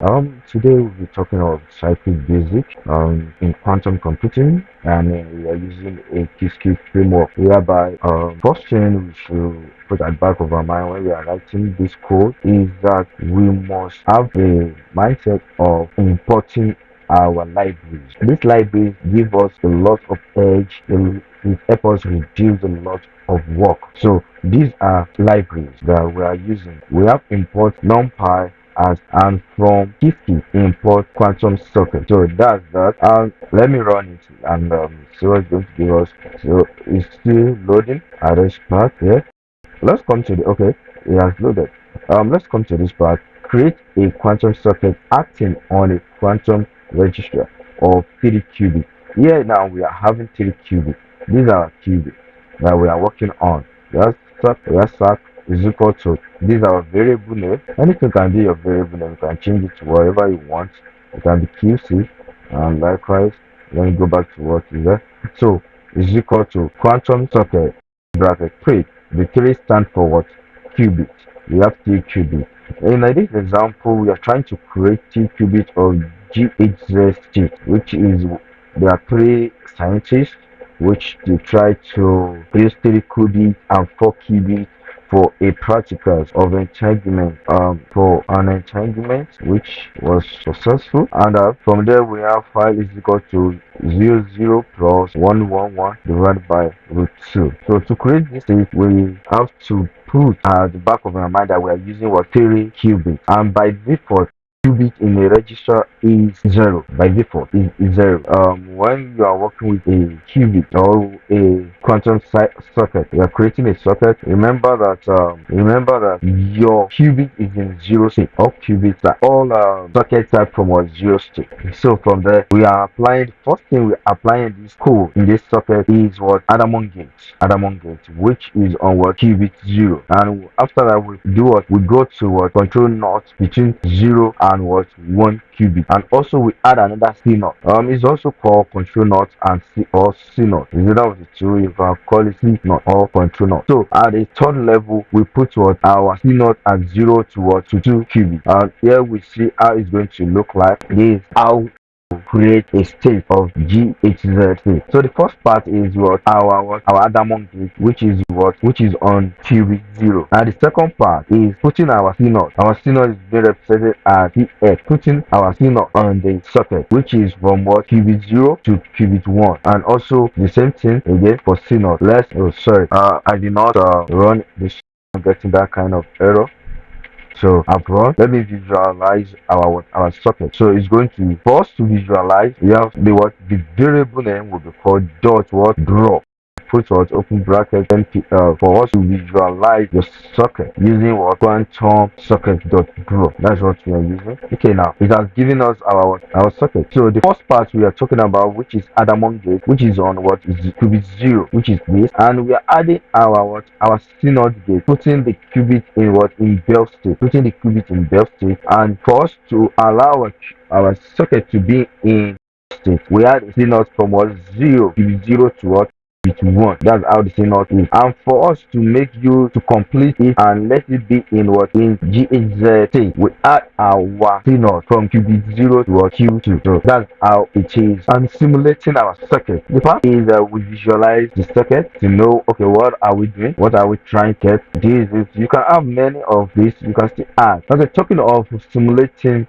Today we'll be talking about cyclic basics in quantum computing, and we are using a Qiskit framework whereby first thing we should put at the back of our mind when we are writing this code is that we must have a mindset of importing our libraries. These libraries give us a lot of edge. It help us reduce a lot of work. So these are libraries that we are using. We have import numpy as and from Qiskit import quantum socket. So that's that. And let me run it and see what it's going to give us. So it's still loading at this part here. Let's come to the okay, it has loaded. Let's come to this part. Create a quantum socket acting on a quantum register of 3 qubit. Here now we are having 3 qubit. These are qubits that we are working on. Your stack is equal to these are variable name. Anything can be your variable name. You can change it to whatever you want. It can be QC and likewise. Let me go back to what is there. So is equal to quantum socket bracket 3. The 3 stand for what? Qubit. We have 3 qubit. In this example, we are trying to create 3 qubit of GHZ state, which is there are 3 scientists which they try to use 3 qubit and 4 qubit for a practical of entanglement for an entanglement which was successful, and from there we have file is equal to 00 plus 111 divided by root 2. So to create this state we have to put at the back of our mind that we are using what 3 qubit, and by default qubit in a register is 0. By default is 0. When you are working with a qubit or a quantum socket, you are creating a socket. Remember that your qubit is in 0 state. All qubits are all sockets start from a 0 state. So from there we are applying, first thing we are applying this code in this socket is what Adamon gate, which is on what qubit 0, and after that we do what we go to what control not between 0 and what 1 qubit, and also we add another C naught. It's also called control naught and C naught. Is either of the two. You can call it C naught or control naught. So at the third level we put what our C naught at 0 to what to 2 qubit, and here we see how it's going to look like. This is how create a state of GHZ state. So the first part is our Adamon gate, which is on qubit 0, and the second part is putting our C naught. Our C naught is being represented as PX, putting our C naught on the socket, which is from what qubit 0 to qubit 1, and also the same thing again for C naught. I did not run this. I'm getting that kind of error. So abroad, let me visualize our socket. So it's going to, for us to visualize, we have the variable name will be called dot what draw. Put what open bracket NP for us to visualize the socket using what quantum socket dot draw. That's what we are using. Okay, now it has given us our socket. So the first part we are talking about, which is Adamon gate, which is on what is qubit 0, which is this, and we are adding our C naught gate, putting the qubit in Bell state, and for us to allow our socket to be in state, we add C naught from what 0 qubit 0 to what with 1. That's how the C0 is. And for us to make you to complete it and let it be in GHZ state, we add our C0 from qubit 0 to Q2. So that's how it is. And simulating our circuit. The part is that we visualize the circuit to know, okay, what are we doing? What are we trying to get? This is, you can have many of this, you can still add. Okay, talking of simulating